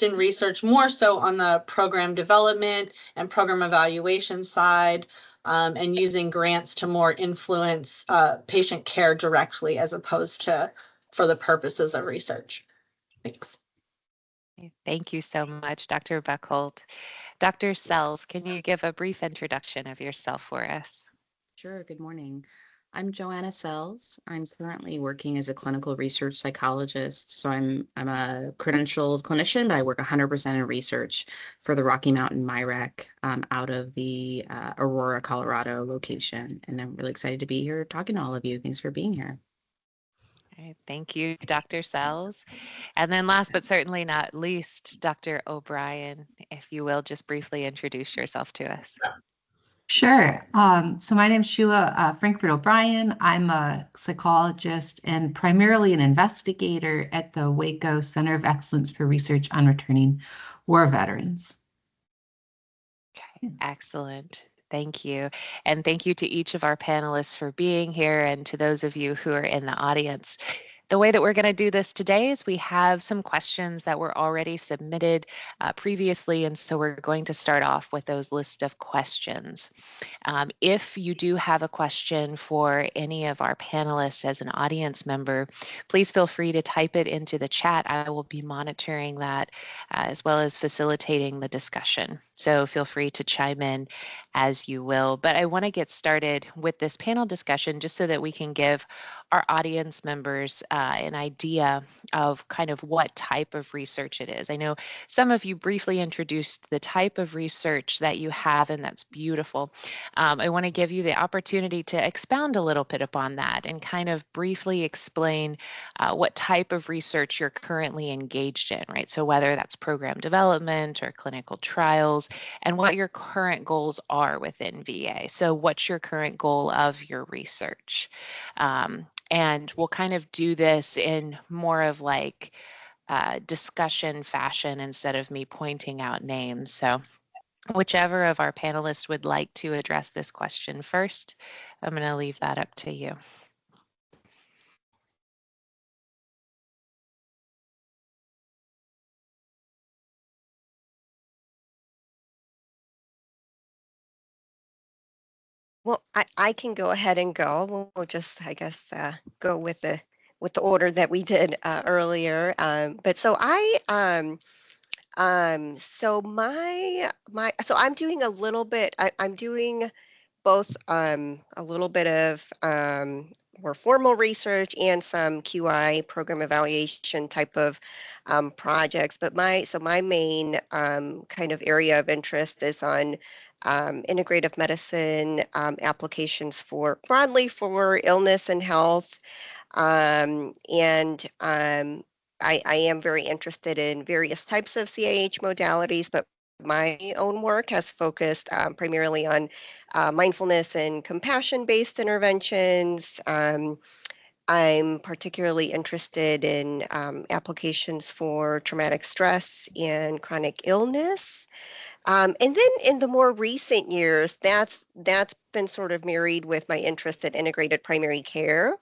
in research more so on the program development and program evaluation side, and using grants to more influence patient care directly as opposed to for the purposes of research. Thanks. Thank you so much, Dr. Buchholz. Dr. Sells, can you give a brief introduction of yourself for us? Sure. Good morning. I'm Joanna Sells. I'm currently working as a clinical research psychologist. So I'm a credentialed clinician, but I work 100% in research for the Rocky Mountain MyRec out of the Aurora, Colorado location. And I'm really excited to be here talking to all of you. Thanks for being here. All right, thank you, Dr. Sells. And then last but certainly not least, Dr. O'Brien, if you will just briefly introduce yourself to us. Sure. So my name is Sheila Frankfurt O'Brien. I'm a psychologist and primarily an investigator at the Waco Center of Excellence for Research on Returning War Veterans. Okay, excellent. Thank you. And thank you to each of our panelists for being here and to those of you who are in the audience. The way that we're going to do this today is we have some questions that were already submitted previously, and so we're going to start off with those list of questions. If you do have a question for any of our panelists as an audience member, please feel free to type it into the chat. I will be monitoring that as well as facilitating the discussion. So feel free to chime in as you will. But I want to get started with this panel discussion just so that we can give our audience members an idea of kind of what type of research it is. I know some of you briefly introduced the type of research that you have, and that's beautiful. I want to give you the opportunity to expound a little bit upon that and kind of briefly explain what type of research you're currently engaged in, right? So whether that's program development or clinical trials, and what your current goals are within VA. So what's your current goal of your research? And we'll kind of do this in more of like discussion fashion instead of me pointing out names. So whichever of our panelists would like to address this question first, I'm going to leave that up to you. Well, I can go ahead and go. We'll just, I guess, go with the order that we did earlier. But so so I'm doing a little bit. I'm doing both a little bit of more formal research and some QI program evaluation type of projects. But my main kind of area of interest is on integrative medicine applications for broadly for illness and health. And I am very interested in various types of CIH modalities, but my own work has focused primarily on mindfulness and compassion-based interventions. I'm particularly interested in applications for traumatic stress and chronic illness. And then in the more recent years, that's been sort of married with my interest in integrated primary care.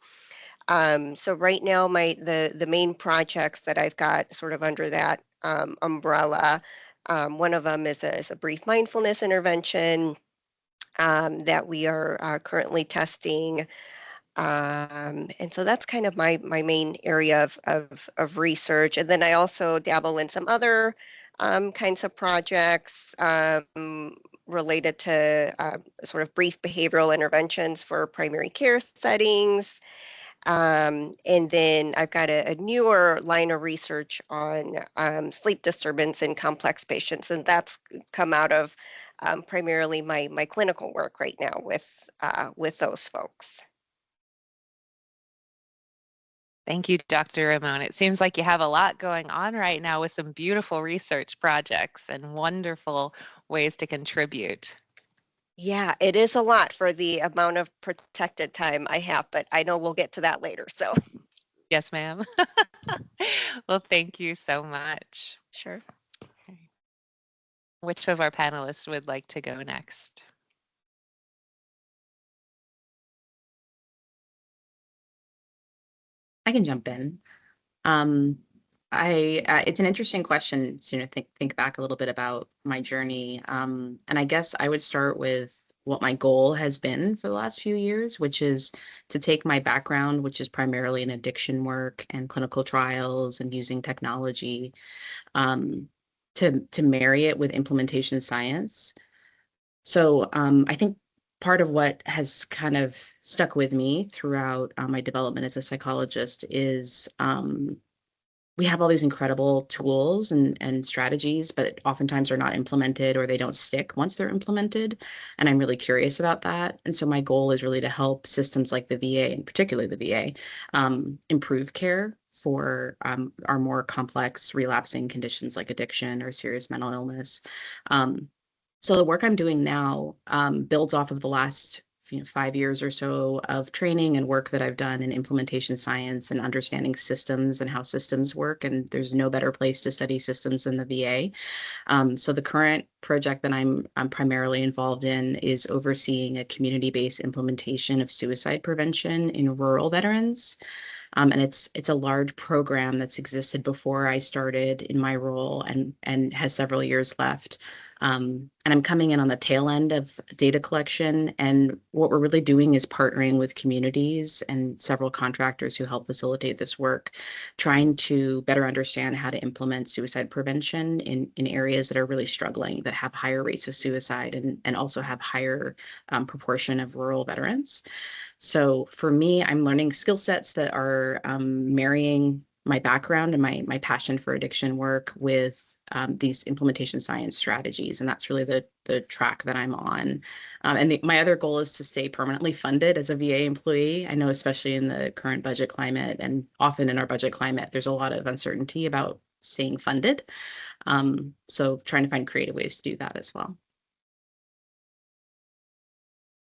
So right now, the main projects that I've got sort of under that umbrella, one of them is a brief mindfulness intervention that we are currently testing. And so that's kind of my main area of research. And then I also dabble in some other kinds of projects related to sort of brief behavioral interventions for primary care settings. And then I've got a newer line of research on sleep disturbance in complex patients, and that's come out of primarily my clinical work right now with those folks. Thank you, Dr. Ramon. It seems like you have a lot going on right now with some beautiful research projects and wonderful ways to contribute. Yeah, it is a lot for the amount of protected time I have, but I know we'll get to that later. So, yes, ma'am. Well, thank you so much. Sure. Okay. Which of our panelists would like to go next? I can jump in. It's an interesting question to think back a little bit about my journey. And I guess I would start with what my goal has been for the last few years, which is to take my background, which is primarily in addiction work and clinical trials and using technology, to marry it with implementation science. So I think part of what has kind of stuck with me throughout my development as a psychologist is we have all these incredible tools and strategies, but oftentimes are not implemented or they don't stick once they're implemented. And I'm really curious about that. And so my goal is really to help systems like the VA, and particularly the VA, improve care for our more complex relapsing conditions like addiction or serious mental illness. So the work I'm doing now builds off of the last 5 years or so of training and work that I've done in implementation science and understanding systems and how systems work. And there's no better place to study systems than the VA. So the current project that I'm primarily involved in is overseeing a community-based implementation of suicide prevention in rural veterans. And it's a large program that's existed before I started in my role and has several years left. And I'm coming in on the tail end of data collection. And what we're really doing is partnering with communities and several contractors who help facilitate this work, trying to better understand how to implement suicide prevention in areas that are really struggling, that have higher rates of suicide and also have higher proportion of rural veterans. So for me, I'm learning skill sets that are marrying my background and my passion for addiction work with these implementation science strategies. And that's really the track that I'm on. And my other goal is to stay permanently funded as a VA employee. I know, especially in the current budget climate, and often in our budget climate, there's a lot of uncertainty about staying funded. So trying to find creative ways to do that as well.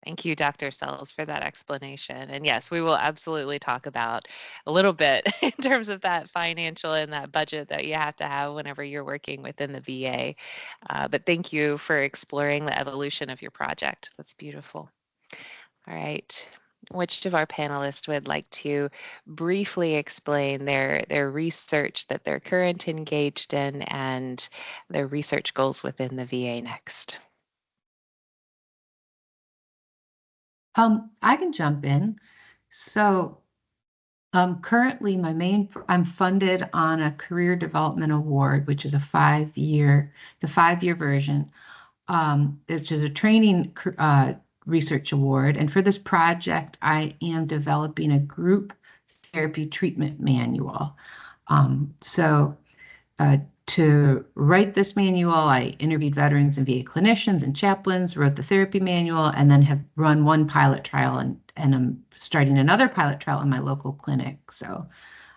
Thank you, Dr. Sells, for that explanation. And yes, we will absolutely talk about a little bit in terms of that financial and that budget that you have to have whenever you're working within the VA. But thank you for exploring the evolution of your project. That's beautiful. All right. Which of our panelists would like to briefly explain their research that they're currently engaged in and their research goals within the VA next? I can jump in. So currently I'm funded on a career development award, which is the 5-year version, which is a training research award. And for this project, I am developing a group therapy treatment manual. To write this manual, I interviewed veterans and VA clinicians and chaplains, wrote the therapy manual, and then have run one pilot trial and I'm starting another pilot trial in my local clinic. So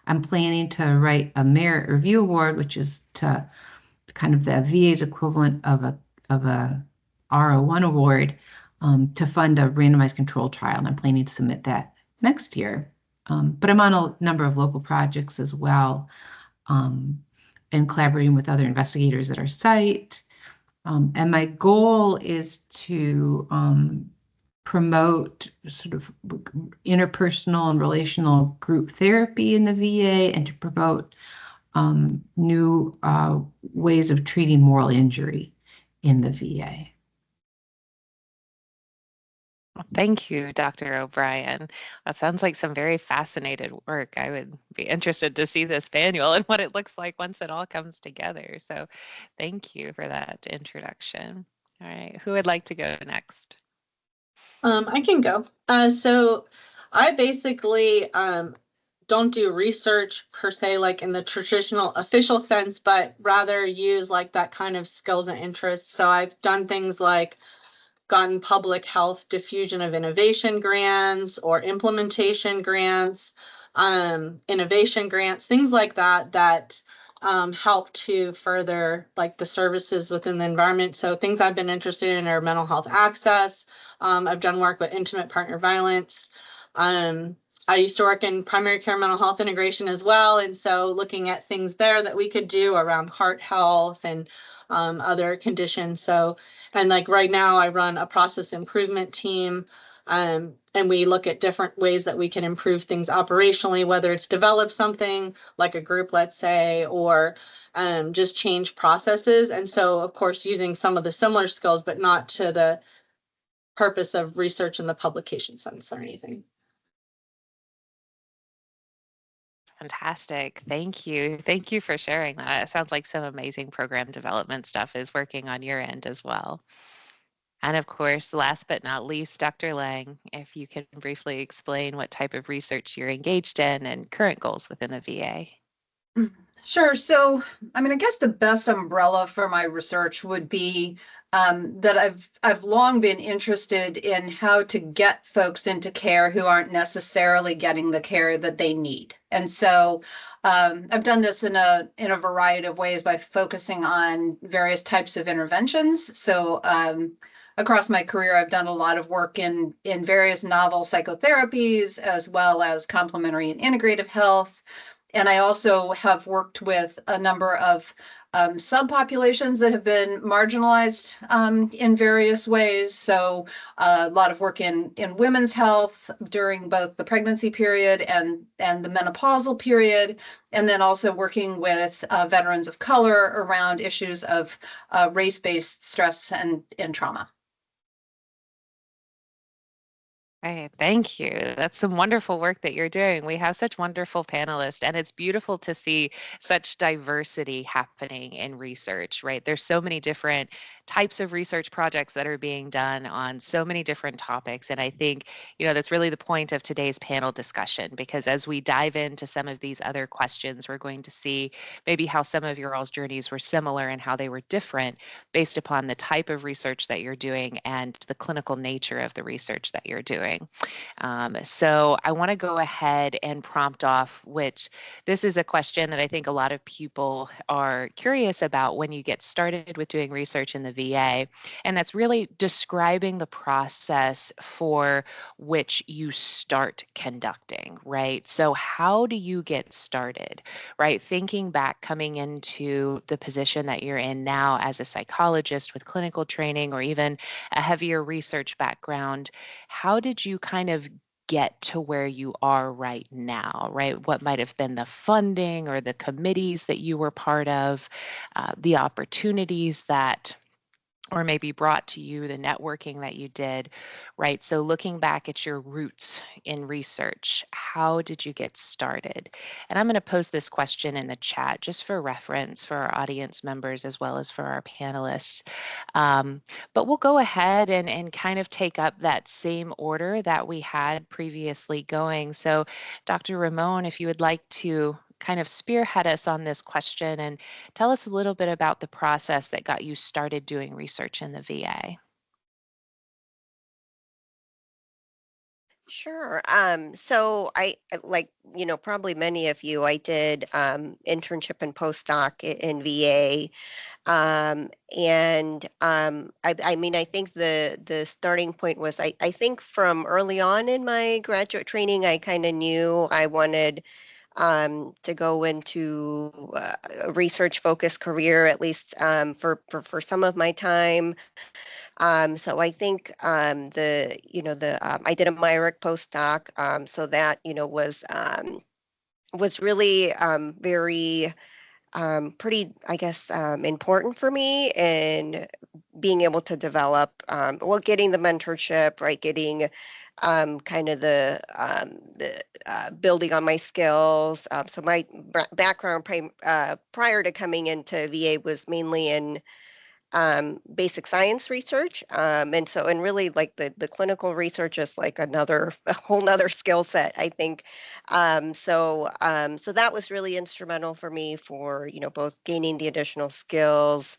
I'm planning to write a merit review award, which is to kind of the VA's equivalent of a R01 award, to fund a randomized control trial. And I'm planning to submit that next year. But I'm on a number of local projects as well. And collaborating with other investigators at our site. And my goal is to promote sort of interpersonal and relational group therapy in the VA and to promote new ways of treating moral injury in the VA. Thank you, Dr. O'Brien. That sounds like some very fascinated work. I would be interested to see this manual and what it looks like once it all comes together. So thank you for that introduction. All right, who would like to go next? I can go. So I basically don't do research per se, like in the traditional official sense, but rather use like that kind of skills and interests. So I've done things like gotten public health diffusion of innovation grants or implementation grants, innovation grants, things like that help to further like the services within the environment. So things I've been interested in are mental health access. I've done work with intimate partner violence. I used to work in primary care mental health integration as well. And so looking at things there that we could do around heart health and other conditions. So, and like right now I run a process improvement team And we look at different ways that we can improve things operationally, whether it's develop something like a group, let's say, or just change processes. And so, of course, using some of the similar skills, but not to the purpose of research in the publication sense or anything. Fantastic. Thank you. Thank you for sharing that. It sounds like some amazing program development stuff is working on your end as well. And of course, last but not least, Dr. Lang, if you can briefly explain what type of research you're engaged in and current goals within the VA. Sure. So, I mean, I guess the best umbrella for my research would be that I've long been interested in how to get folks into care who aren't necessarily getting the care that they need. And so I've done this in a variety of ways by focusing on various types of interventions. So across my career, I've done a lot of work in various novel psychotherapies, as well as complementary and integrative health. And I also have worked with a number of subpopulations that have been marginalized in various ways. So a lot of work in women's health during both the pregnancy period and the menopausal period, and then also working with veterans of color around issues of race-based stress and trauma. Right. Thank you. That's some wonderful work that you're doing. We have such wonderful panelists, and it's beautiful to see such diversity happening in research, right? There's so many different types of research projects that are being done on so many different topics. And I think, that's really the point of today's panel discussion, because as we dive into some of these other questions, we're going to see maybe how some of your all's journeys were similar and how they were different based upon the type of research that you're doing and the clinical nature of the research that you're doing. So I want to go ahead and prompt off, which this is a question that I think a lot of people are curious about when you get started with doing research in the VA. And that's really describing the process for which you start conducting, right? So how do you get started, right? Thinking back, coming into the position that you're in now as a psychologist with clinical training or even a heavier research background, how did you kind of get to where you are right now, right? What might have been the funding or the committees that you were part of, the opportunities that or maybe brought to you, the networking that you did, right? So looking back at your roots in research, how did you get started? And I'm going to post this question in the chat just for reference for our audience members as well as for our panelists. But we'll go ahead and kind of take up that same order that we had previously going. So Dr. Ramon, if you would like to kind of spearhead us on this question and tell us a little bit about the process that got you started doing research in the VA. Sure. So like, probably many of you, I did internship and postdoc in VA. I mean, I think the starting point was, I think from early on in my graduate training, I kind of knew I wanted to go into a research-focused career, at least for some of my time. So I think I did a Myrick postdoc, so that was really very pretty, I guess, important for me in being able to develop, getting the mentorship, right, getting kind of the building on my skills. So my background prior to coming into VA was mainly in basic science research. And really like the clinical research is like a whole nother skill set, I think. So that was really instrumental for me for, both gaining the additional skills,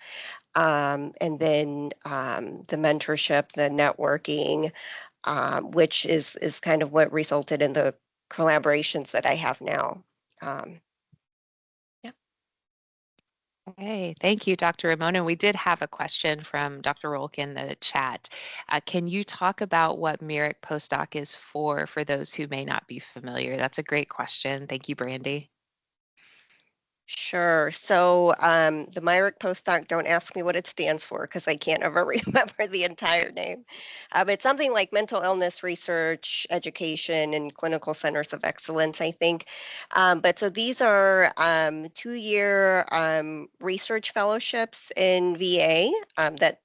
and then the mentorship, the networking, which is kind of what resulted in the collaborations that I have now. Okay, thank you, Dr. Ramona. We did have a question from Dr. Rolk in the chat. Can you talk about what Myrick postdoc is for those who may not be familiar? That's a great question. Thank you, Brandy. Sure. So the Myrick postdoc, don't ask me what it stands for because I can't ever remember the entire name. It's something like mental illness research, education, and clinical centers of excellence, I think. But so these are 2-year research fellowships in VA that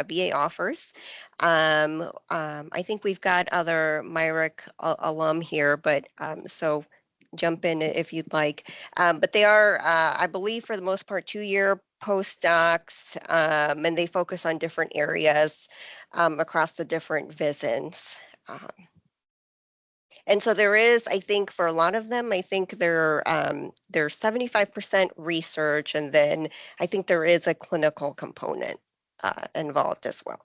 VA offers. I think we've got other Myrick alum here, but so jump in if you'd like. But they are, I believe, for the most part, 2-year postdocs, and they focus on different areas across the different VISNs. And so there is, I think, for a lot of them, I think they're 75% research, and then I think there is a clinical component involved as well.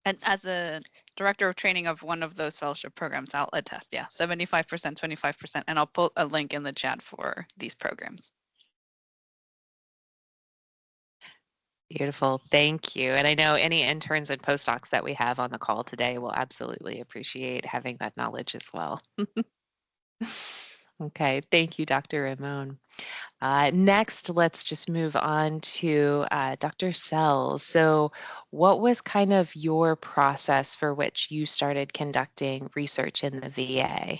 And as a director of training of one of those fellowship programs, I'll attest, yeah, 75%, 25%, and I'll put a link in the chat for these programs. Beautiful. Thank you. And I know any interns and postdocs that we have on the call today will absolutely appreciate having that knowledge as well. Okay, thank you, Dr. Ramon. Next, let's just move on to Dr. Sells. So what was kind of your process for which you started conducting research in the VA?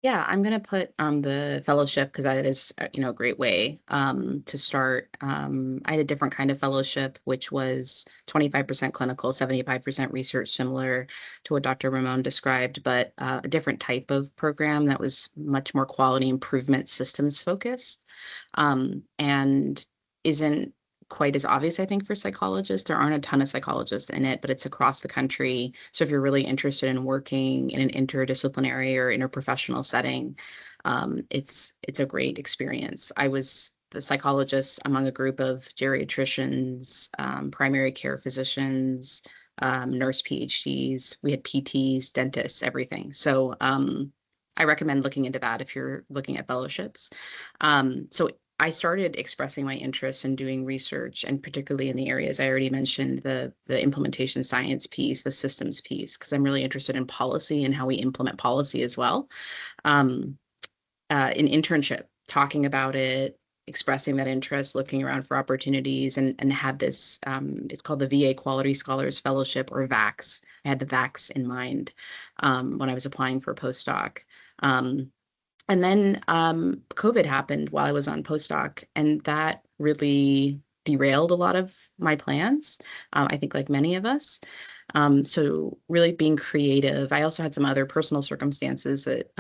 Yeah, I'm going to put the fellowship because that is, a great way to start. I had a different kind of fellowship, which was 25% clinical, 75% research, similar to what Dr. Ramon described, but a different type of program that was much more quality improvement systems focused, and isn't quite as obvious, I think, for psychologists. There aren't a ton of psychologists in it, but it's across the country. So if you're really interested in working in an interdisciplinary or interprofessional setting, it's a great experience. I was the psychologist among a group of geriatricians, primary care physicians, nurse PhDs. We had PTs, dentists, everything. So I recommend looking into that if you're looking at fellowships. So I started expressing my interest in doing research, and particularly in the areas I already mentioned, the implementation science piece, the systems piece, because I'm really interested in policy and how we implement policy as well. In internship, talking about it, expressing that interest, looking around for opportunities, and had this, it's called the VA Quality Scholars Fellowship, or VAX. I had the VAX in mind when I was applying for a postdoc. And then COVID happened while I was on postdoc, and that really derailed a lot of my plans, I think, like many of us. So really being creative. I also had some other personal circumstances that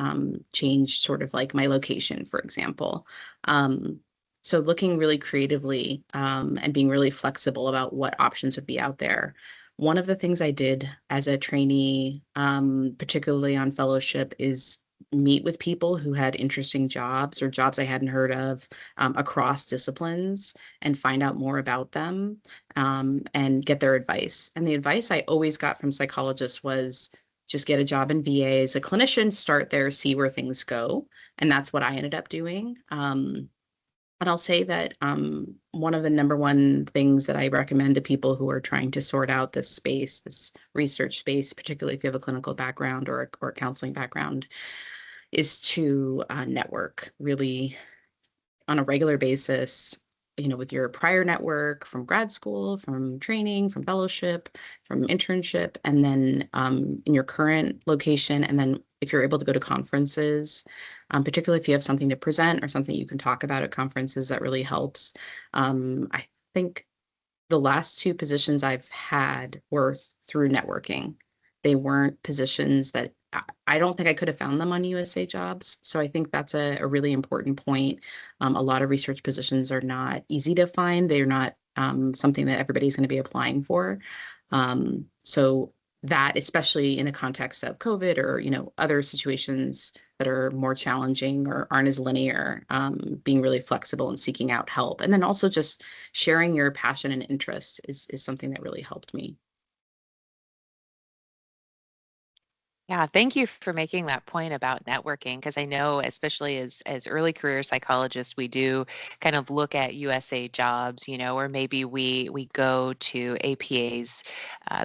changed sort of like my location, for example. So looking really creatively and being really flexible about what options would be out there. One of the things I did as a trainee, particularly on fellowship, is meet with people who had interesting jobs or jobs I hadn't heard of across disciplines, and find out more about them and get their advice. And the advice I always got from psychologists was just get a job in VA as a clinician, start there, see where things go. And that's what I ended up doing. And I'll say that one of the number one things that I recommend to people who are trying to sort out this space, this research space, particularly if you have a clinical background or a counseling background, is to network really on a regular basis, with your prior network from grad school, from training, from fellowship, from internship, and then in your current location. And then if you're able to go to conferences, particularly if you have something to present or something you can talk about at conferences, that really helps. I think the last 2 positions I've had were through networking. They weren't positions that I don't think I could have found them on USA Jobs. So I think that's a really important point. A lot of research positions are not easy to find. They're not something that everybody's going to be applying for. So that, especially in a context of COVID or, other situations that are more challenging or aren't as linear, being really flexible and seeking out help. And then also just sharing your passion and interest is something that really helped me. Yeah, thank you for making that point about networking, because I know, especially as early career psychologists, we do kind of look at USA jobs, or maybe we go to APA's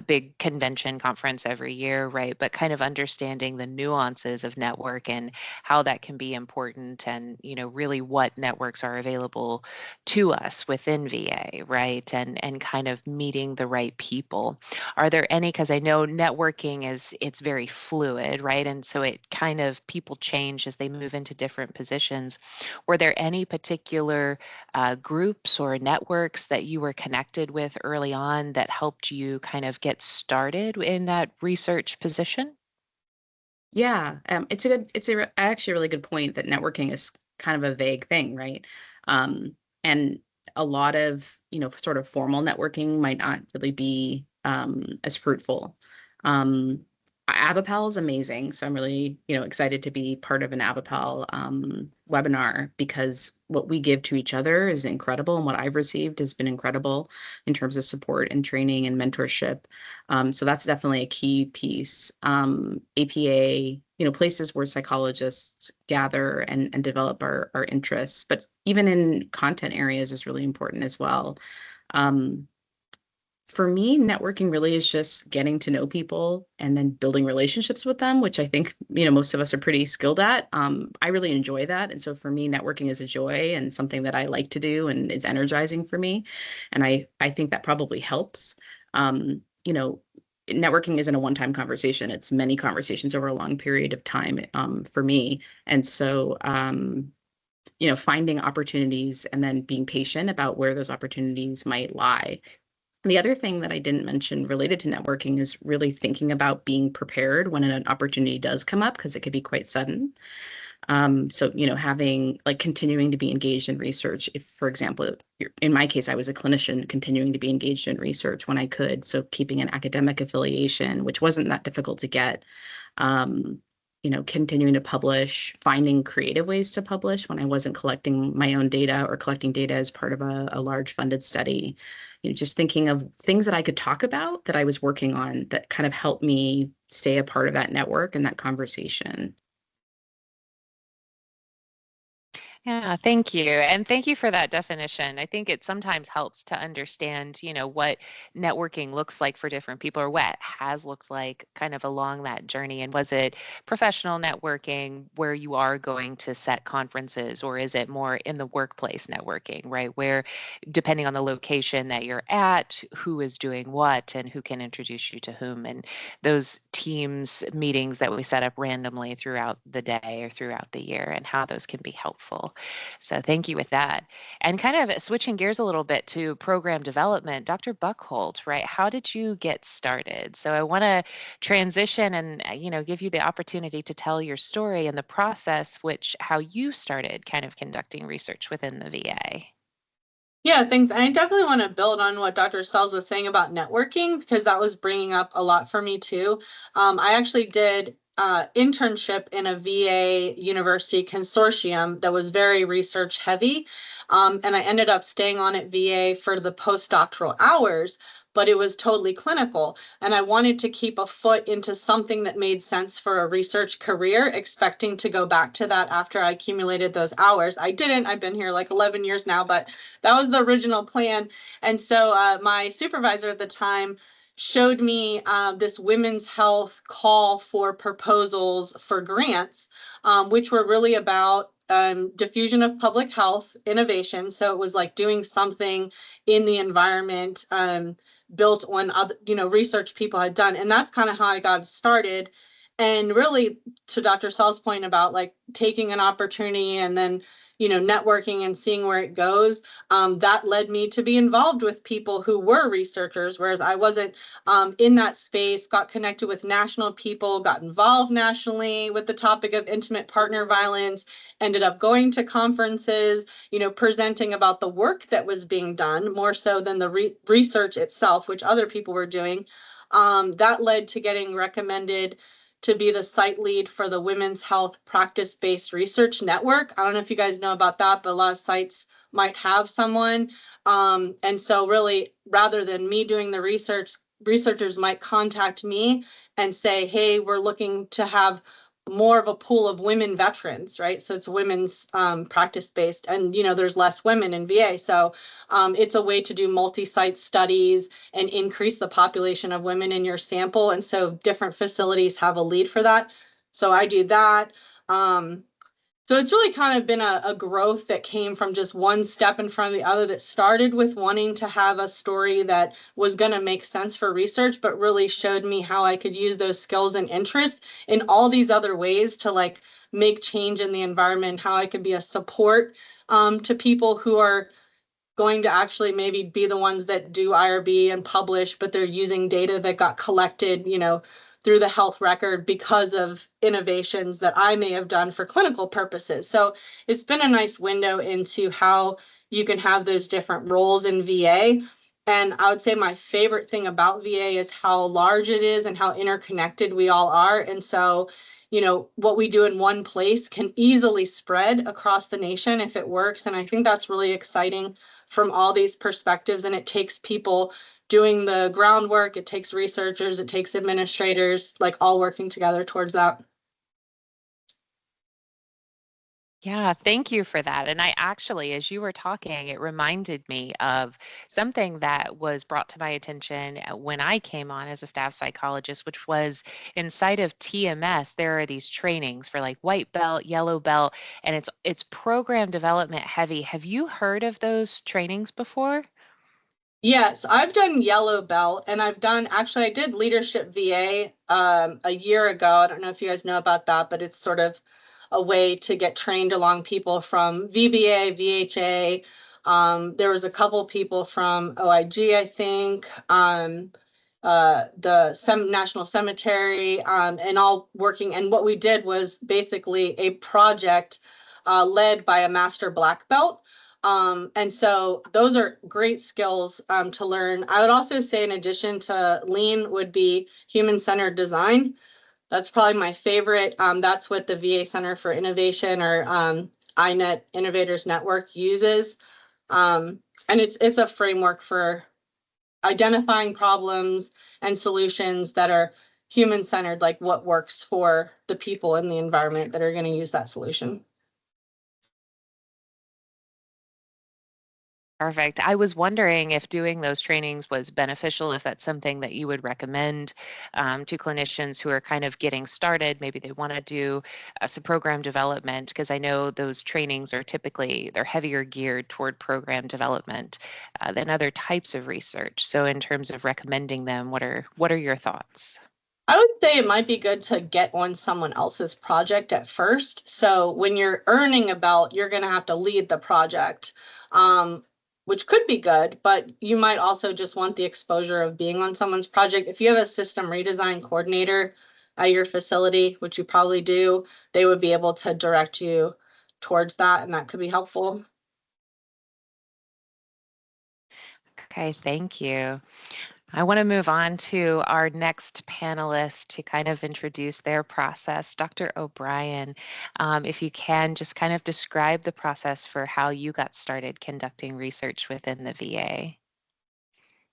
big convention conference every year, right? But kind of understanding the nuances of network and how that can be important, and really what networks are available to us within VA, right? And kind of meeting the right people. Are there any, because I know networking it's very fluid, right? And so it kind of, people change as they move into different positions. Were there any particular groups or networks that you were connected with early on that helped you kind of get started in that research position? Yeah, it's actually a really good point that networking is kind of a vague thing, right? And a lot of, sort of formal networking might not really be as fruitful. Um, Avapal is amazing, so I'm really, excited to be part of an Avapal webinar, because what we give to each other is incredible, and what I've received has been incredible in terms of support and training and mentorship. So that's definitely a key piece. APA, places where psychologists gather and develop our interests, but even in content areas is really important as well. For me, networking really is just getting to know people and then building relationships with them, which I think, most of us are pretty skilled at. I really enjoy that. And so for me, networking is a joy and something that I like to do and is energizing for me. And I think that probably helps. Networking isn't a one-time conversation. It's many conversations over a long period of time, for me. And so, finding opportunities and then being patient about where those opportunities might lie. The other thing that I didn't mention related to networking is really thinking about being prepared when an opportunity does come up, because it could be quite sudden. So, having, like, continuing to be engaged in research. If, for example, in my case, I was a clinician, continuing to be engaged in research when I could. So keeping an academic affiliation, which wasn't that difficult to get. Continuing to publish, finding creative ways to publish when I wasn't collecting my own data or collecting data as part of a large funded study. Just thinking of things that I could talk about that I was working on that kind of helped me stay a part of that network and that conversation. Yeah, thank you. And thank you for that definition. I think it sometimes helps to understand, what networking looks like for different people, or what has looked like kind of along that journey. And was it professional networking where you are going to set conferences, or is it more in the workplace networking, right? Where, depending on the location that you're at, who is doing what and who can introduce you to whom, and those teams meetings that we set up randomly throughout the day or throughout the year, and how those can be helpful. So thank you with that. And kind of switching gears a little bit to program development, Dr. Buchholz, right? How did you get started? So I want to transition and, give you the opportunity to tell your story and the process, which how you started kind of conducting research within the VA. Yeah, thanks. I definitely want to build on what Dr. Sells was saying about networking, because that was bringing up a lot for me too. I actually did internship in a VA university consortium that was very research heavy. And I ended up staying on at VA for the postdoctoral hours, but it was totally clinical. And I wanted to keep a foot into something that made sense for a research career, expecting to go back to that after I accumulated those hours. I didn't. I've been here like 11 years now, but that was the original plan. And so my supervisor at the time showed me this women's health call for proposals for grants, which were really about diffusion of public health innovation. So it was like doing something in the environment built on other, research people had done. And that's kind of how I got started. And really, to Dr. Saul's point about like taking an opportunity and then networking and seeing where it goes, that led me to be involved with people who were researchers, whereas I wasn't in that space, got connected with national people, got involved nationally with the topic of intimate partner violence, ended up going to conferences, presenting about the work that was being done more so than the research itself, which other people were doing. That led to getting recommended to be the site lead for the Women's Health Practice-Based Research Network. I don't know if you guys know about that, but a lot of sites might have someone. And so really, rather than me doing the research, researchers might contact me and say, hey, we're looking to have more of a pool of women veterans, right? So it's women's practice-based, and there's less women in VA. So it's a way to do multi-site studies and increase the population of women in your sample. And so different facilities have a lead for that. So I do that. So it's really kind of been a growth that came from just one step in front of the other, that started with wanting to have a story that was going to make sense for research, but really showed me how I could use those skills and interest in all these other ways to like make change in the environment, how I could be a support to people who are going to actually maybe be the ones that do IRB and publish, but they're using data that got collected, through the health record because of innovations that I may have done for clinical purposes. So it's been a nice window into how you can have those different roles in VA. And I would say my favorite thing about VA is how large it is and how interconnected we all are. And so, what we do in one place can easily spread across the nation if it works. And I think that's really exciting from all these perspectives. And it takes people doing the groundwork, it takes researchers, it takes administrators, like all working together towards that. Yeah, thank you for that. And I actually, as you were talking, it reminded me of something that was brought to my attention when I came on as a staff psychologist, which was inside of TMS, there are these trainings for like white belt, yellow belt, and it's program development heavy. Have you heard of those trainings before? Yes, I've done yellow belt, and I did leadership VA a year ago. I don't know if you guys know about that, but it's sort of a way to get trained along people from VBA, VHA. There was a couple people from OIG, I think, the National Cemetery, and all working. And what we did was basically a project led by a master black belt. And so those are great skills to learn. I would also say, in addition to lean, would be human-centered design. That's probably my favorite. That's what the VA Center for Innovation, or INET Innovators Network, uses. And it's a framework for identifying problems and solutions that are human-centered, like what works for the people in the environment that are going to use that solution. Perfect. I was wondering if doing those trainings was beneficial, if that's something that you would recommend to clinicians who are kind of getting started. Maybe they want to do some program development, because I know those trainings are they're heavier geared toward program development than other types of research. So in terms of recommending them, what are your thoughts? I would say it might be good to get on someone else's project at first. So when you're earning a belt, you're going to have to lead the project, which could be good, but you might also just want the exposure of being on someone's project. If you have a system redesign coordinator at your facility, which you probably do, they would be able to direct you towards that, and that could be helpful. Okay, thank you. I want to move on to our next panelist to kind of introduce their process. Dr. O'Brien, if you can just kind of describe the process for how you got started conducting research within the VA.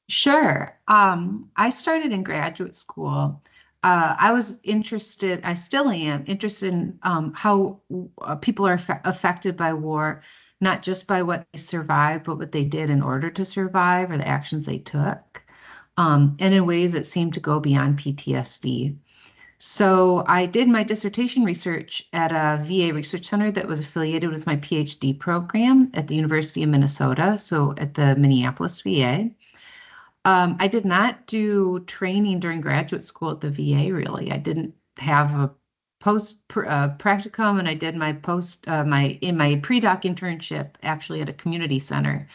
Sure. I started in graduate school. I was interested, I still am interested in how people are affected by war, not just by what they survived, but what they did in order to survive, or the actions they took. And in ways that seem to go beyond PTSD. So I did my dissertation research at a VA research center that was affiliated with my PhD program at the University of Minnesota, so at the Minneapolis VA. I did not do training during graduate school at the VA, really. I didn't have a post practicum, and I did my my pre-doc internship actually at a community center,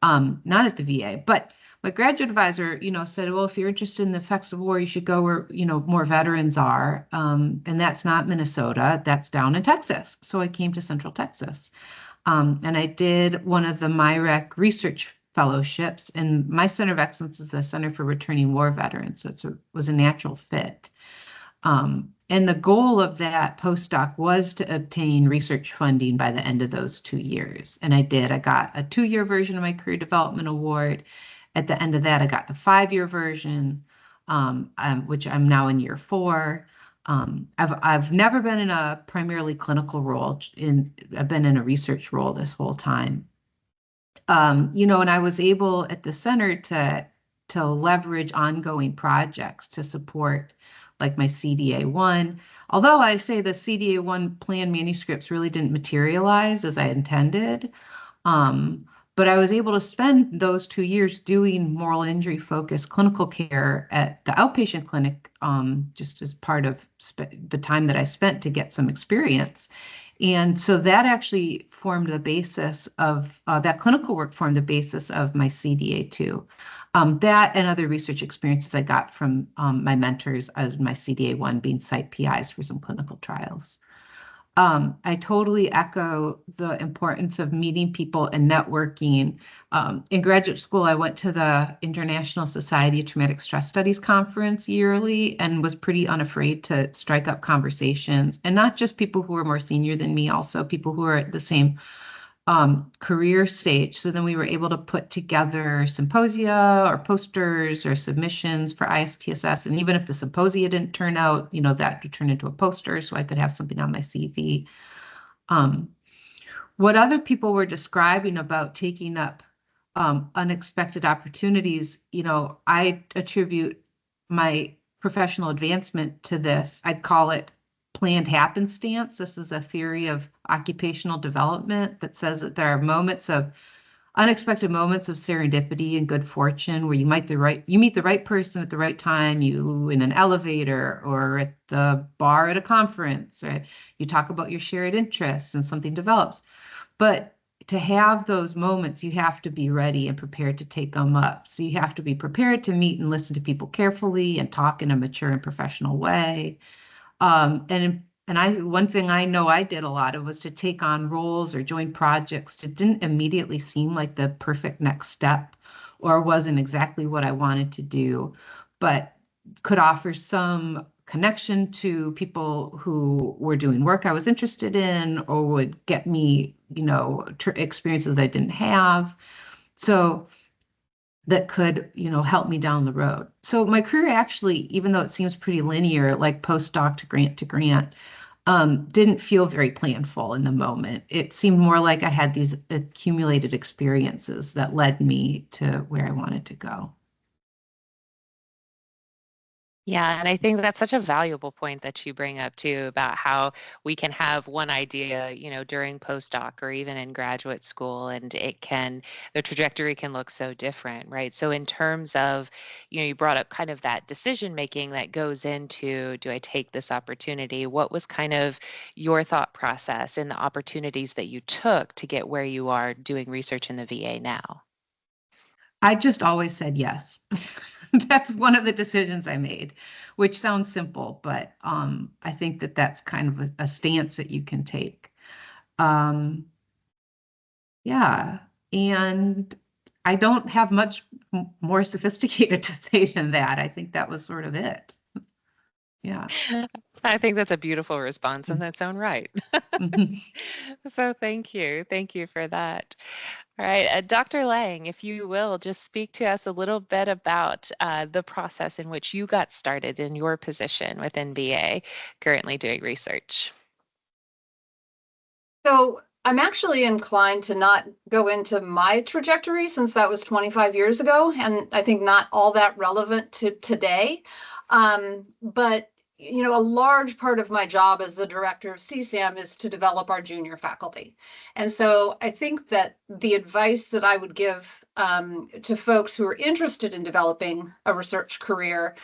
not at the VA. But my graduate advisor, said, well, if you're interested in the effects of war, you should go where, more veterans are. And that's not Minnesota, that's down in Texas. So I came to Central Texas. And I did one of the MIREC research fellowships, and my Center of Excellence is the Center for Returning War Veterans. So it was a natural fit. And the goal of that postdoc was to obtain research funding by the end of those 2 years. And I did. I got a 2-year version of my Career Development Award. At the end of that, I got the 5-year version. which I'm now in year 4. I've never been in a primarily clinical role. I've been in a research role this whole time. And I was able at the center to leverage ongoing projects to support like my CDA1. Although I say the CDA1 plan manuscripts really didn't materialize as I intended. But I was able to spend those 2 years doing moral injury focused clinical care at the outpatient clinic, just as part of the time that I spent to get some experience. And so that actually formed the basis of that clinical work formed the basis of my CDA2. That and other research experiences I got from my mentors as my CDA1 being site PIs for some clinical trials. I totally echo the importance of meeting people and networking. In graduate school, I went to the International Society of Traumatic Stress Studies conference yearly and was pretty unafraid to strike up conversations. And not just people who were more senior than me, also people who are at the same career stage. So then we were able to put together symposia or posters or submissions for ISTSS. And even if the symposia didn't turn out, that would turn into a poster so I could have something on my CV. What other people were describing about taking up unexpected opportunities, I attribute my professional advancement to this. I'd call it planned happenstance. This is a theory of occupational development that says that there are unexpected moments of serendipity and good fortune where you meet the right person at the right time, you in an elevator or at the bar at a conference, or you talk about your shared interests and something develops. But to have those moments, you have to be ready and prepared to take them up. So you have to be prepared to meet and listen to people carefully and talk in a mature and professional way. One thing I know I did a lot of was to take on roles or join projects that didn't immediately seem like the perfect next step or wasn't exactly what I wanted to do, but could offer some connection to people who were doing work I was interested in or would get me, experiences I didn't have. So that could, help me down the road. So my career actually, even though it seems pretty linear, like postdoc to grant, didn't feel very planful in the moment. It seemed more like I had these accumulated experiences that led me to where I wanted to go. Yeah, and I think that's such a valuable point that you bring up too about how we can have one idea, during postdoc or even in graduate school, and the trajectory can look so different, right? So in terms of, you brought up kind of that decision making that goes into, do I take this opportunity? What was kind of your thought process in the opportunities that you took to get where you are doing research in the VA now? I just always said yes. That's one of the decisions I made, which sounds simple, but I think that that's kind of a stance that you can take. Yeah, and I don't have much more sophisticated to say than that. I think that was sort of it. Yeah. I think that's a beautiful response in its own right. So thank you. Thank you for that. All right, Dr. Lang, if you will, just speak to us a little bit about the process in which you got started in your position within VA, currently doing research. So I'm actually inclined to not go into my trajectory since that was 25 years ago, and I think not all that relevant to today. But a large part of my job as the director of CSAM is to develop our junior faculty. And so I think that the advice that I would give to folks who are interested in developing a research career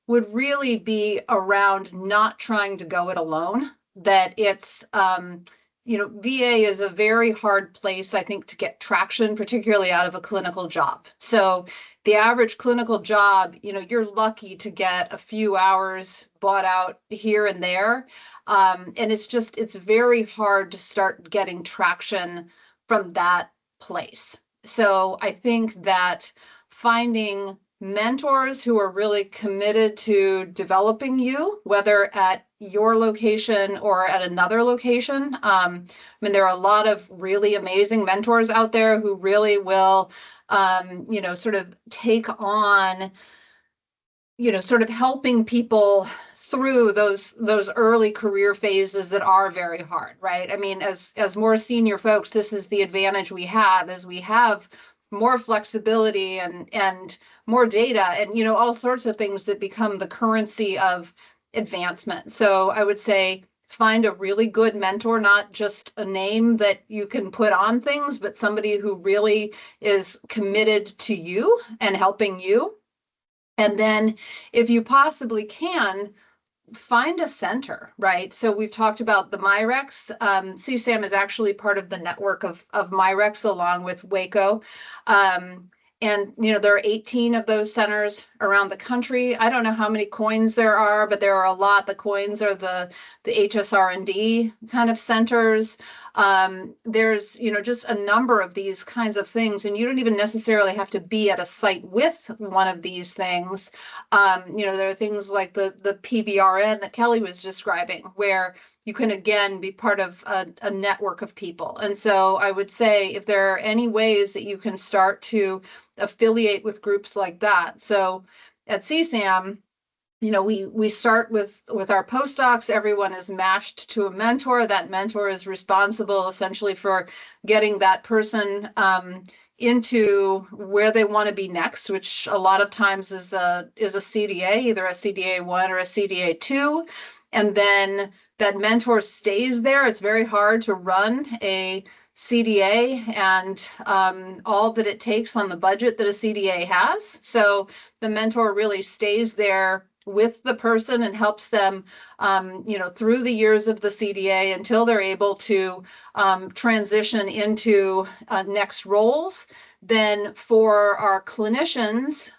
would really be around not trying to go it alone, that it's VA is a very hard place, I think, to get traction, particularly out of a clinical job. So the average clinical job, you're lucky to get a few hours bought out here and there. And it's very hard to start getting traction from that place. So I think that finding mentors who are really committed to developing you, whether at your location or at another location. There are a lot of really amazing mentors out there who really will, sort of take on sort of helping people through those early career phases that are very hard, right? I mean, as more senior folks, this is the advantage we have, is we have more flexibility and more data and, all sorts of things that become the currency of advancement. So I would say find a really good mentor, not just a name that you can put on things, but somebody who really is committed to you and helping you. And then if you possibly can, find a center, right? So we've talked about the MyRex. CSAM is actually part of the network of MyRex along with Waco. And, there are 18 of those centers around the country. I don't know how many coins there are, but there are a lot. The coins are the HSR&D kind of centers. There's, just a number of these kinds of things, and you don't even necessarily have to be at a site with one of these things. There are things like the PBRN that Kelly was describing, where you can, again, be part of a network of people. And so I would say if there are any ways that you can start to affiliate with groups like that. So at CSAM, we start with our postdocs. Everyone is matched to a mentor. That mentor is responsible essentially for getting that person into where they want to be next, which a lot of times is a CDA, either a CDA 1 or a CDA 2. And then that mentor stays there. It's very hard to run a CDA and all that it takes on the budget that a CDA has. So the mentor really stays there with the person and helps them, through the years of the CDA until they're able to transition into next roles. Then for our clinicians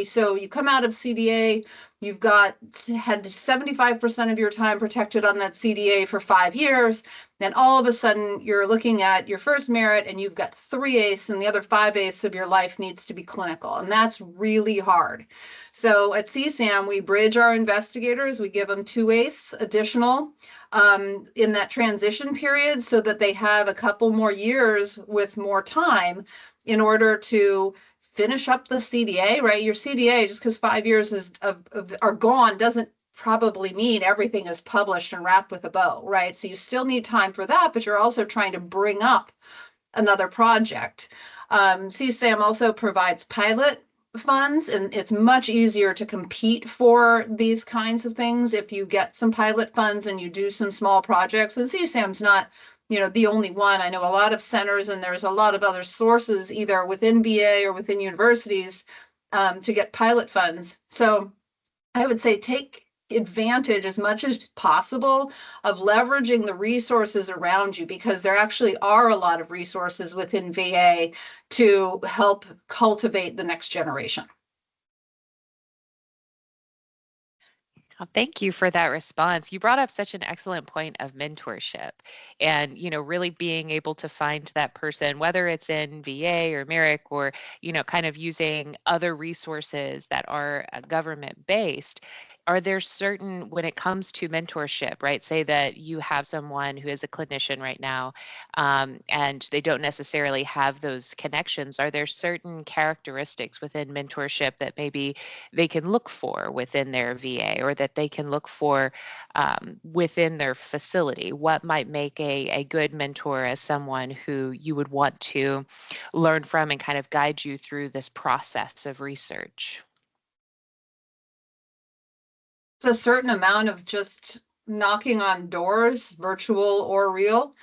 so you come out of CDA, you've had 75% of your time protected on that CDA for 5 years. Then all of a sudden you're looking at your first merit and you've got 3/8 and the other 5/8 of your life needs to be clinical. And that's really hard. So at CSAM, we bridge our investigators. We give them 2/8 additional in that transition period so that they have a couple more years with more time in order to finish up the CDA, right? Your CDA, just because 5 years are gone, doesn't probably mean everything is published and wrapped with a bow, right? So you still need time for that, but you're also trying to bring up another project. CSAM also provides pilot funds, and it's much easier to compete for these kinds of things if you get some pilot funds and you do some small projects. And CSAM's not the only one. I know a lot of centers, and there's a lot of other sources either within VA or within universities to get pilot funds. So I would say take advantage as much as possible of leveraging the resources around you, because there actually are a lot of resources within VA to help cultivate the next generation. Thank you for that response. You brought up such an excellent point of mentorship and, really being able to find that person, whether it's in VA or MERIC or, kind of using other resources that are government based. Are there certain, when it comes to mentorship, right? Say that you have someone who is a clinician right now and they don't necessarily have those connections. Are there certain characteristics within mentorship that maybe they can look for within their VA or that they can look for within their facility? What might make a good mentor as someone who you would want to learn from and kind of guide you through this process of research? It's a certain amount of just knocking on doors, virtual or real.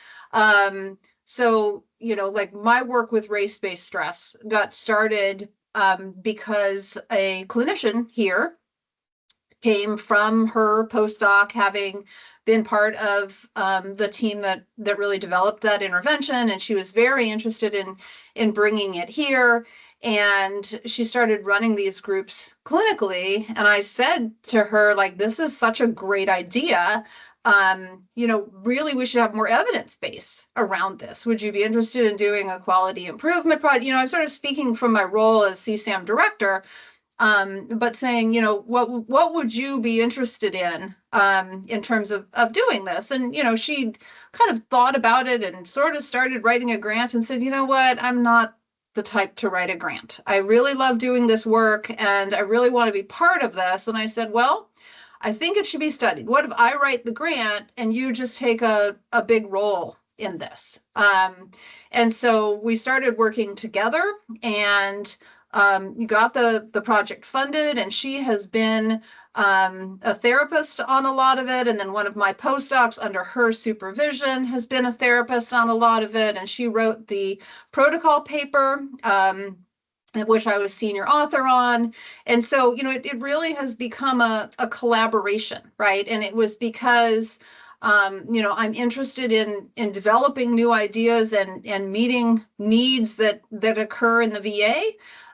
So, like my work with race-based stress got started because a clinician here came from her postdoc, having been part of the team that really developed that intervention, and she was very interested in bringing it here. And she started running these groups clinically. And I said to her, like, this is such a great idea. Really, we should have more evidence base around this. Would you be interested in doing a quality improvement project? I'm sort of speaking from my role as CSAM director, but saying, what would you be interested in terms of doing this? And, she kind of thought about it and sort of started writing a grant and said, you know what, I'm not the type to write a grant. I really love doing this work and I really want to be part of this. And I said, well, I think it should be studied. What if I write the grant and you just take a big role in this? And so we started working together, and you got the project funded, and she has been a therapist on a lot of it. And then one of my postdocs under her supervision has been a therapist on a lot of it. And she wrote the protocol paper, which I was senior author on. And so, you know, it really has become a collaboration, right? And it was because, you know, I'm interested in developing new ideas and meeting needs that occur in the VA.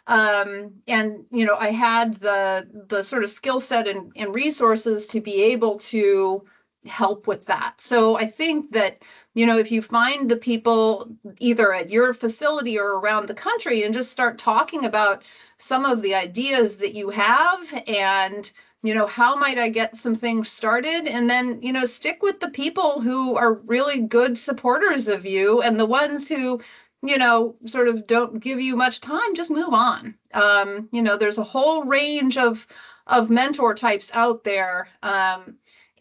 And, you know, I had the sort of skill set and resources to be able to help with that. So I think that, you know, if you find the people either at your facility or around the country and just start talking about some of the ideas that you have and, you know, how might I get some things started? And then, you know, stick with the people who are really good supporters of you, and the ones who, you know, sort of don't give you much time, just move on. You know, there's a whole range of mentor types out there.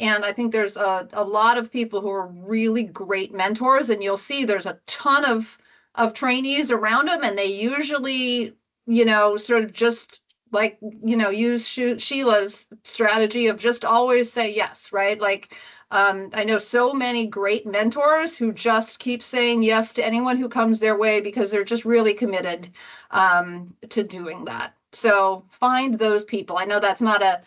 And I think there's a lot of people who are really great mentors, and you'll see there's a ton of trainees around them, and they usually, you know, sort of just like, you know, use Sheila's strategy of just always say yes, right? Like, I know so many great mentors who just keep saying yes to anyone who comes their way because they're just really committed to doing that. So find those people. I know that's not a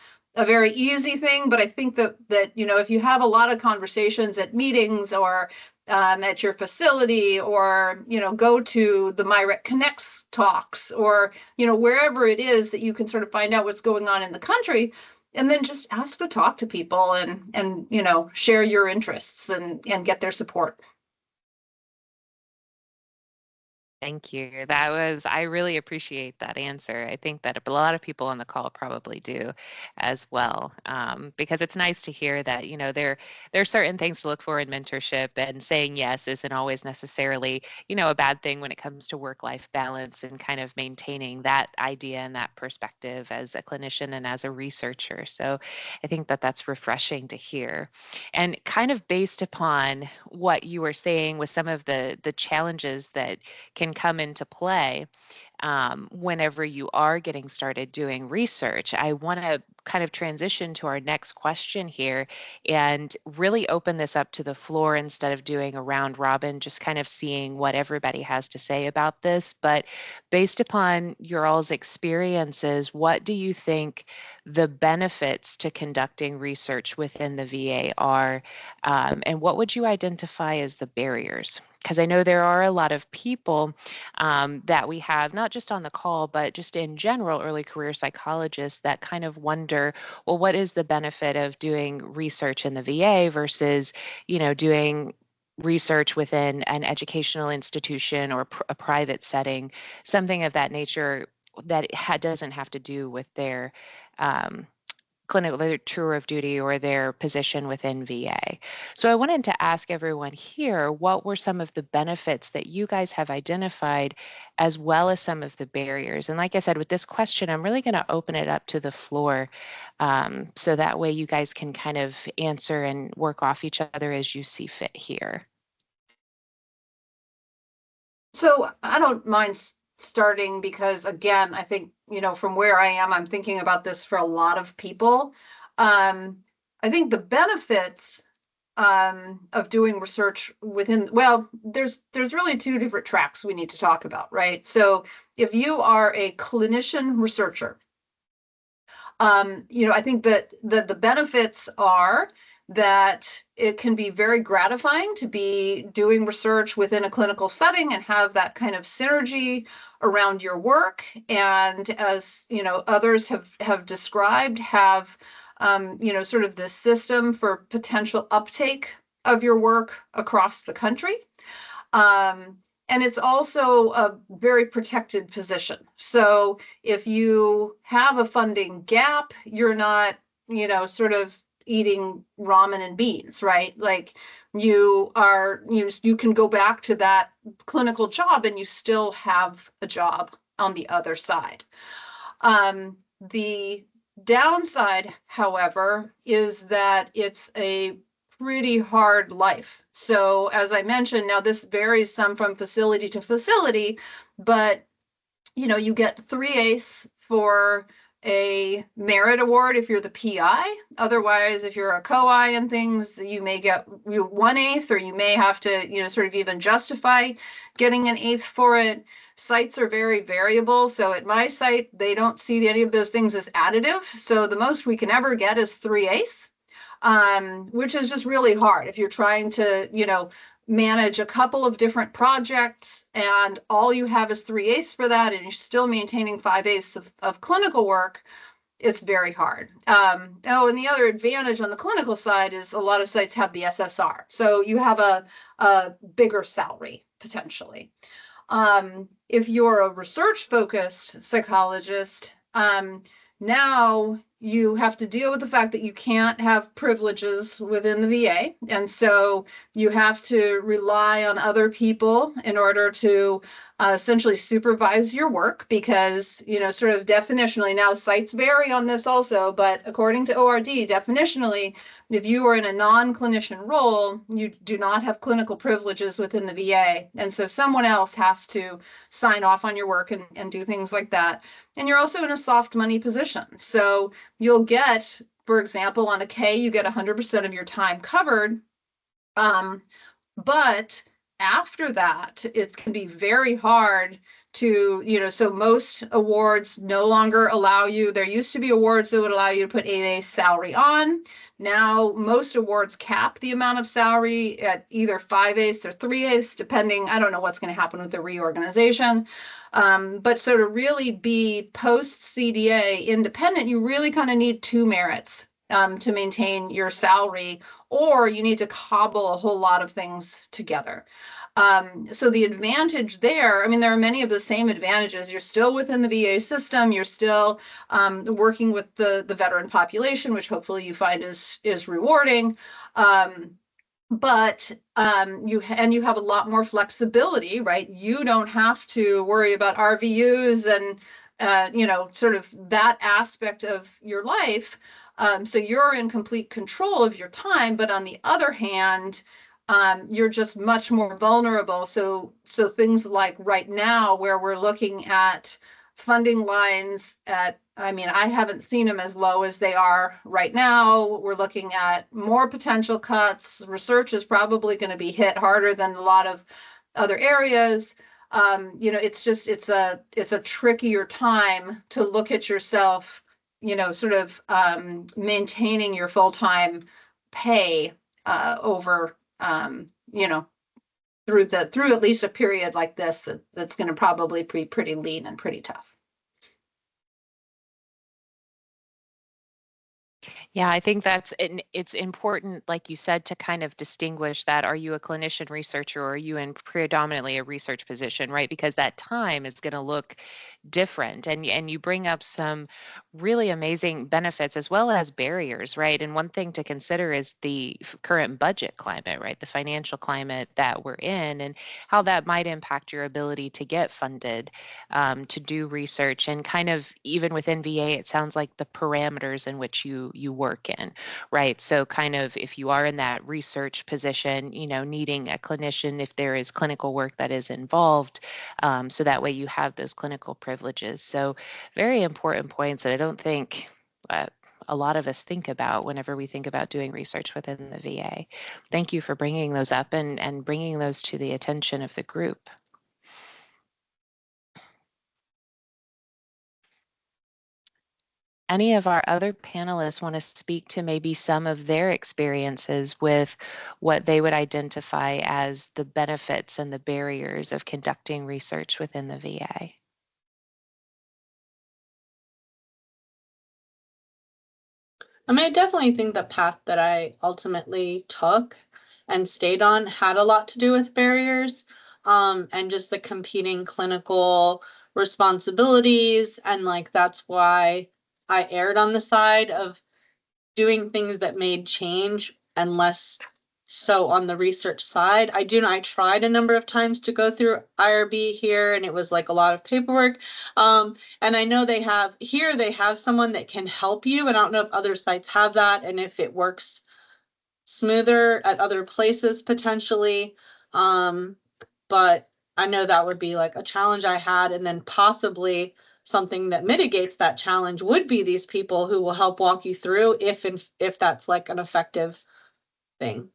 very easy thing, but I think that you know, if you have a lot of conversations at meetings or at your facility, or, you know, go to the MyRec Connects talks, or, you know, wherever it is that you can sort of find out what's going on in the country, and then just ask to talk to people and you know, share your interests and get their support. Thank you. I really appreciate that answer. I think that a lot of people on the call probably do as well, because it's nice to hear that, you know, there are certain things to look for in mentorship, and saying yes isn't always necessarily, you know, a bad thing when it comes to work-life balance and kind of maintaining that idea and that perspective as a clinician and as a researcher. So I think that that's refreshing to hear. And kind of based upon what you were saying with some of the challenges that can come into play whenever you are getting started doing research, I want to kind of transition to our next question here and really open this up to the floor instead of doing a round robin, just kind of seeing what everybody has to say about this. But based upon your all's experiences, what do you think the benefits to conducting research within the VA are? And what would you identify as the barriers? Because I know there are a lot of people that we have, not just on the call, but just in general, early career psychologists that kind of wonder, well, what is the benefit of doing research in the VA versus, you know, doing research within an educational institution or a private setting, something of that nature that doesn't have to do with their clinical, their tour of duty or their position within VA. So I wanted to ask everyone here, what were some of the benefits that you guys have identified, as well as some of the barriers? And like I said, with this question, I'm really going to open it up to the floor, so that way you guys can kind of answer and work off each other as you see fit here. So I don't mind starting, because again, I think, you know, from where I am, I'm thinking about this for a lot of people. I think the benefits of doing research within, well, there's really two different tracks we need to talk about, right? So if you are a clinician researcher, you know, I think that the benefits are that it can be very gratifying to be doing research within a clinical setting and have that kind of synergy around your work. And as, you know, others have described, have, you know, sort of this system for potential uptake of your work across the country. And it's also a very protected position. So if you have a funding gap, you're not, you know, sort of, eating ramen and beans, right? Like you can go back to that clinical job and you still have a job on the other side. The downside, however, is that it's a pretty hard life. So as I mentioned, now this varies some from facility to facility, but you get 3/8 for a merit award if you're the PI. Otherwise, if you're a co-I and things, you may get 1/8, or you may have to, sort of even justify getting an 1/8 for it. Sites are very variable. So at my site, they don't see any of those things as additive. So the most we can ever get is 3/8, which is just really hard if you're trying to, manage a couple of different projects and all you have is 3/8 for that, and you're still maintaining 5/8 of clinical work. It's very hard. And the other advantage on the clinical side is a lot of sites have the SSR. So you have a bigger salary potentially. If you're a research focused psychologist, now you have to deal with the fact that you can't have privileges within the VA. And so you have to rely on other people in order to essentially supervise your work because, sort of definitionally, now sites vary on this also, but according to ORD, definitionally, if you are in a non-clinician role, you do not have clinical privileges within the VA. And so someone else has to sign off on your work and do things like that. And you're also in a soft money position. So you'll get, for example, on a K, you get 100% of your time covered. But after that, it can be very hard to, so most awards no longer allow you. There used to be awards that would allow you to put a salary on. Now, most awards cap the amount of salary at either 5/8 or 3/8, depending. I don't know what's going to happen with the reorganization. But so to really be post CDA independent, you really kind of need 2 merits to maintain your salary, or you need to cobble a whole lot of things together. So the advantage there, there are many of the same advantages. You're still within the VA system. You're still working with the veteran population, which hopefully you find is rewarding. But you have a lot more flexibility, right? You don't have to worry about RVUs and sort of that aspect of your life. So you're in complete control of your time, but on the other hand, you're just much more vulnerable. So things like right now, where we're looking at funding lines at, I haven't seen them as low as they are right now. We're looking at more potential cuts. Research is probably going to be hit harder than a lot of other areas. It's a trickier time to look at yourself, sort of maintaining your full-time pay over, through at least a period like this that's going to probably be pretty lean and pretty tough. Yeah, I think it's important, like you said, to kind of distinguish that. Are you a clinician researcher, or are you in predominantly a research position, right? Because that time is going to look different. And you bring up some really amazing benefits as well as barriers, right? And one thing to consider is the current budget climate, right? The financial climate that we're in, and how that might impact your ability to get funded to do research. And kind of even within VA, it sounds like the parameters in which you work in, right? So kind of if you are in that research position, needing a clinician if there is clinical work that is involved, so that way you have those clinical privileges. So very important points that I don't think a lot of us think about whenever we think about doing research within the VA. Thank you for bringing those up and bringing those to the attention of the group. Any of our other panelists want to speak to maybe some of their experiences with what they would identify as the benefits and the barriers of conducting research within the VA? I definitely think the path that I ultimately took and stayed on had a lot to do with barriers, and just the competing clinical responsibilities. And that's why I erred on the side of doing things that made change and less so on the research side. I tried a number of times to go through IRB here, and it was like a lot of paperwork. And I know they have someone that can help you, and I don't know if other sites have that and if it works smoother at other places potentially. But I know that would be like a challenge I had, and then possibly something that mitigates that challenge would be these people who will help walk you through if that's like an effective thing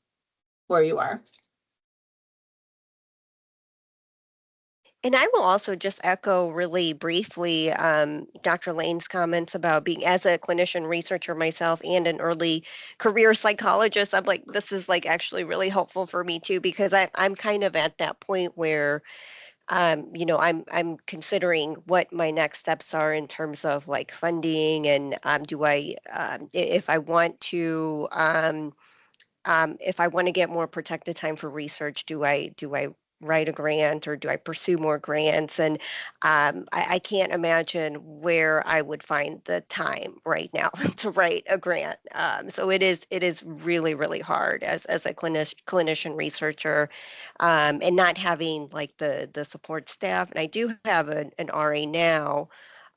where you are. And I will also just echo really briefly Dr. Lane's comments about being, as a clinician researcher myself and an early career psychologist, I'm like, this is like actually really helpful for me too, because I'm kind of at that point where you know, I'm considering what my next steps are in terms of like funding, and do I if I want to get more protected time for research, do I write a grant, or do I pursue more grants? And I can't imagine where I would find the time right now to write a grant. So it is really, really hard as a clinician researcher, and not having like the support staff. And I do have an RA now,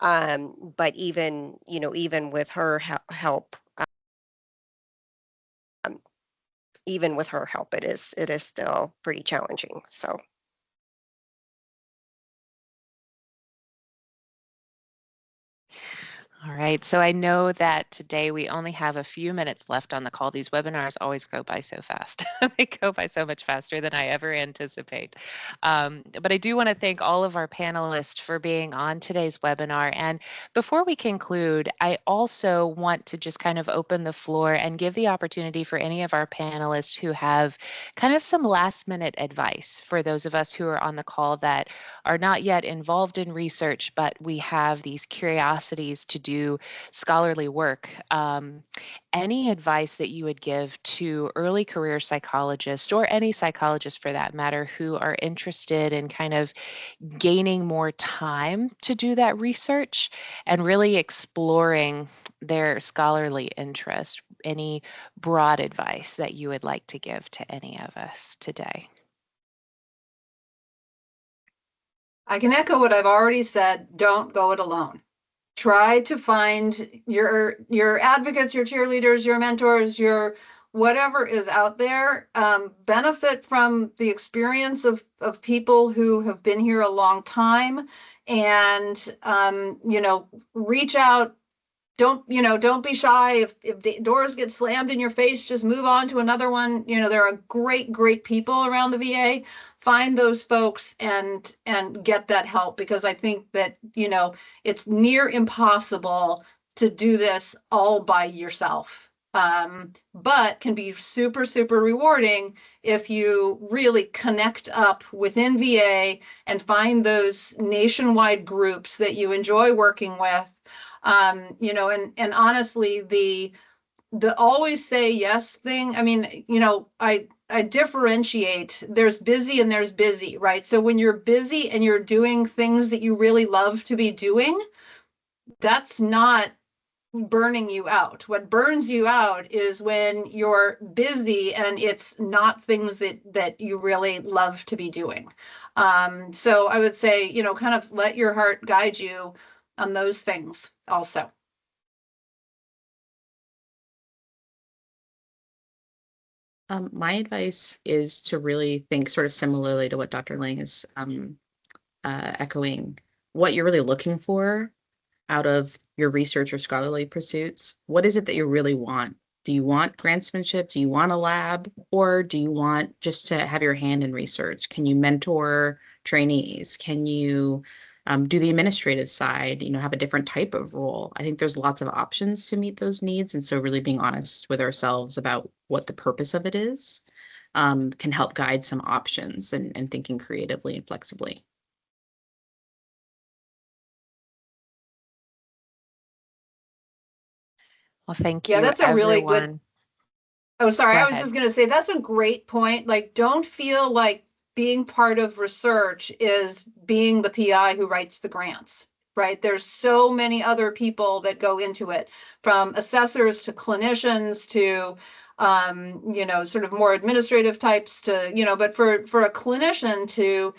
but even with her help. Even with her help, it is still pretty challenging. So. All right, so I know that today we only have a few minutes left on the call. These webinars always go by so fast. They go by so much faster than I ever anticipate. But I do want to thank all of our panelists for being on today's webinar. And before we conclude, I also want to just kind of open the floor and give the opportunity for any of our panelists who have kind of some last minute advice for those of us who are on the call that are not yet involved in research, but we have these curiosities to do scholarly work. Any advice that you would give to early career psychologists, or any psychologist for that matter, who are interested in kind of gaining more time to do that research and really exploring their scholarly interest? Any broad advice that you would like to give to any of us today? I can echo what I've already said. Don't go it alone. Try to find your advocates, your cheerleaders, your mentors, your whatever is out there. Benefit from the experience of people who have been here a long time, and reach out. Don't be shy. If doors get slammed in your face, just move on to another one. There are great people around the VA. Find those folks and get that help, because I think that it's near impossible to do this all by yourself, but can be super rewarding if you really connect up within VA and find those nationwide groups that you enjoy working with. And honestly, the always say yes thing, I mean, I differentiate. There's busy and there's busy, right? So when you're busy and you're doing things that you really love to be doing, that's not burning you out. What burns you out is when you're busy and it's not things that you really love to be doing. So I would say, kind of let your heart guide you on those things also. My advice is to really think sort of similarly to what Dr. Lang is echoing, what you're really looking for out of your research or scholarly pursuits. What is it that you really want? Do you want grantsmanship? Do you want a lab? Or do you want just to have your hand in research? Can you mentor trainees? Can you do the administrative side, have a different type of role? I think there's lots of options to meet those needs. And so really being honest with ourselves about what the purpose of it is can help guide some options and thinking creatively and flexibly. Well, thank you. Yeah, that's a really good. Oh, sorry. Go I was ahead. just going to say that's a great point. Like, don't feel like being part of research is being the PI who writes the grants. right? There's so many other people that go into it, from assessors to clinicians to, you know, sort of more administrative types to, you know, but for a clinician to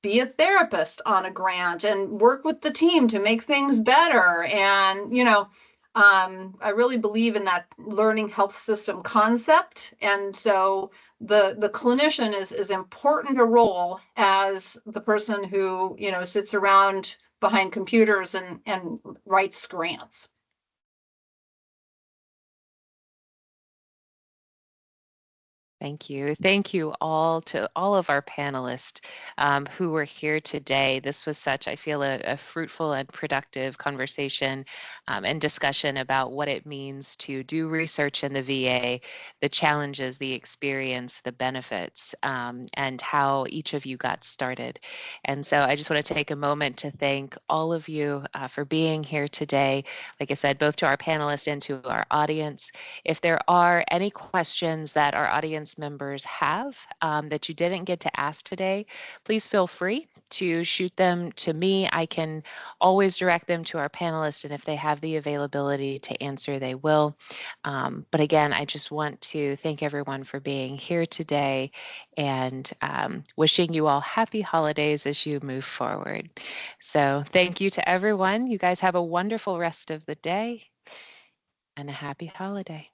be a therapist on a grant and work with the team to make things better. And, you know, I really believe in that learning health system concept. And so the clinician is as important a role as the person who, you know, sits around behind computers and writes grants. Thank you. Thank you all to all of our panelists who were here today. This was such, I feel, a fruitful and productive conversation and discussion about what it means to do research in the VA, the challenges, the experience, the benefits, and how each of you got started. And so I just want to take a moment to thank all of you for being here today. Like I said, both to our panelists and to our audience. If there are any questions that our audience members have that you didn't get to ask today, please feel free to shoot them to me. I can always direct them to our panelists, and if they have the availability to answer, they will. But again, I just want to thank everyone for being here today and wishing you all happy holidays as you move forward. So thank you to everyone. You guys have a wonderful rest of the day and a happy holiday.